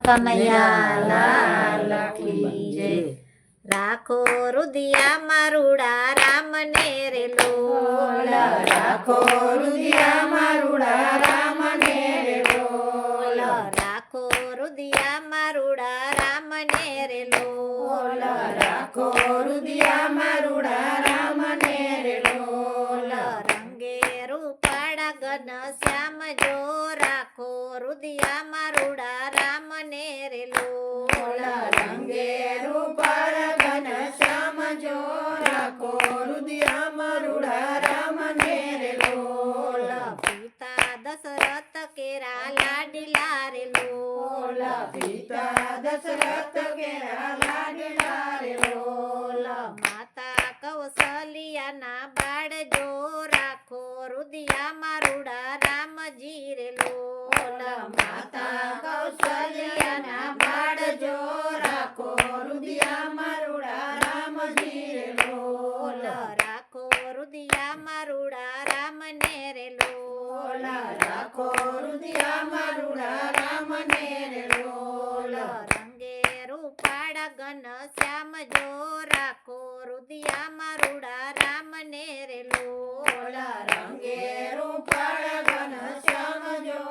કનૈયા લાલ કી જય। રાખો રુદિયા રૂડા રામને રે લોલ, રાખો રુદિયા રૂડા રામને રે લોલ, રાખો રુદિયા રૂડા રામને રે લોલ, રાખો રુદિયા રૂડા રામને રે લોલ, રંગે રૂપાળા ઘન શ્યામ જો રાખો રુદિયા રૂડા રામને રે લોલ, રંગે રૂપાળ ઘન શ્યામ જો રાખો રુદિયા રૂડા રામને રે લોલ, પિતા દશરથ કેરા લાડીલા રે લોલ, પિતા દશરથ કેરા લાડલા રે લોલ, માતા કૌશલ્યાના બાળ જો રાખો રુદિયા રૂડા રામજી રે લોલ, માતા કૌશલ્યાના બાળ જો રાખો રુદિયા રૂડા રામજી રે લોલ, રાખો રુદિયા રૂડા રામને રે લોલ, રાખો રુદિયા રૂડા રામને રે લોલ, રંગે રૂપાળા ઘન શ્યામ જો રાખો રુદિયા રૂડા રામને રે લોલ, રંગે રૂપાળ ઘન શ્યામ જો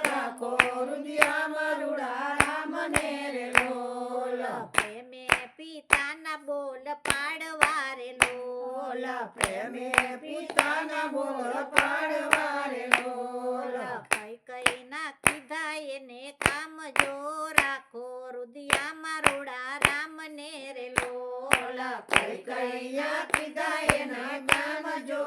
રાખો રુદિયા રૂડા રામને રે લોલ, પ્રેમે પિતાના બોલ પાડવા રે લોલ, પ્રેમે પિતાના બોલ પાડવા રે લોલ, કઈ કઈ ના કીધા એને કામ જો રાખો રુદિયા રૂડા રામને રે લોલ, કઈ કૈયા કીધા એના કામ જો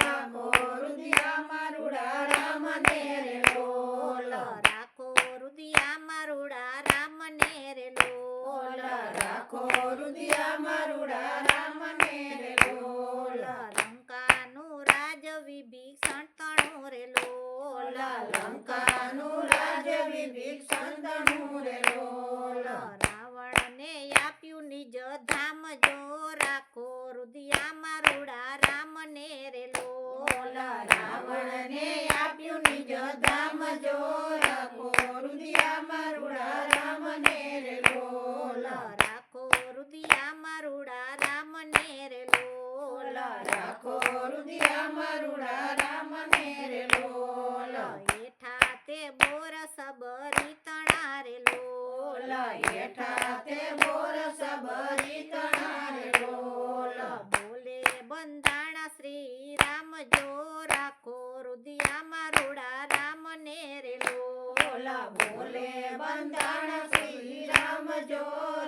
રાખો રુદિયા રૂડા રામને રે લોલ, રાખો રુદિયા રૂડા રામને રે લોલ, રાખો રુદિયા રૂડા રામને રે લોલ, લંકાનું રાજ વિભીષણ તણું રે લોલ, લંકાનું રાજ વિભીષણ તણું રે લોલ, રાવણને આપ્યું નિજ ધામ જો રાખો રુદિયા રૂડા રામને રે લોલ, રાવણને આપ્યું નિજ ધામ જો રાખો રુદિયા રૂડા રામને રે લોલ, રાખો રુદિયા રૂડા રામને રે લોલ, રાખો રુદિયા રૂડા રામને રે લોલ, હેઠા તે બોર સબરી તણા રે લોલ, હેઠા તે બોર સબરી તણા રે લોલ, બોલે બંધાણા શ્રી રામ જો રાખો રુદિયા રૂડા રામને રે લોલ, બોલે બંધાણ શ્રી રામ જો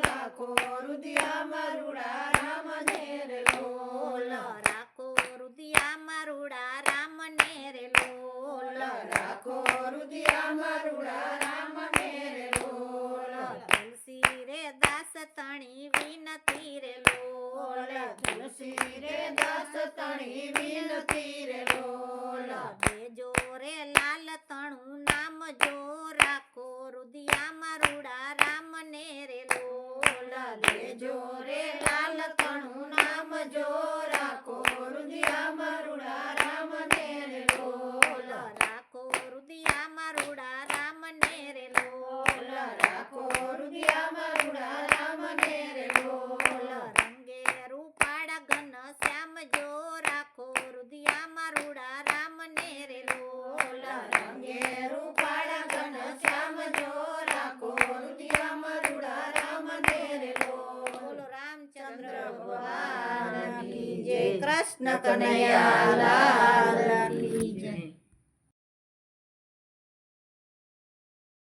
રાખો રુદિયા રૂડા રામને રે લોલ, રાખો રુદિયા રૂડા રામને રે લોલ, રાખો રુદિયા રૂડા રામને રે લોલ, તુલસી રે દાસ તણી વિનતી રે લોલ, તુલસી રે દાસ તણી વિનતી રે લોલ, દેજો રે લાલ તણું નામ જો રાખો રુદિયા રૂડા રામને રે લોલ, લેજો રે લાલ તણું નામ જો રાખો રુદિયા રૂડા રામને રે લોલ, રાખો રુદિયા રૂડા રામને રે લોલ, રાખો રુદિયા રૂડા રામને રે લોલ, રંગે રૂપાળા ઘન શ્યામ જો રાખો રુદિયા રૂડા રામને રે લોલ, રંગે રૂપાળા ઘન શ્યામ જો રાખો રુદિયા રૂડા રામને રે લોલ, બોલો રામચંદ્ર ભગવાન ભગવાન કી કી જય। જય। કૃષ્ણ કનૈયા લાલ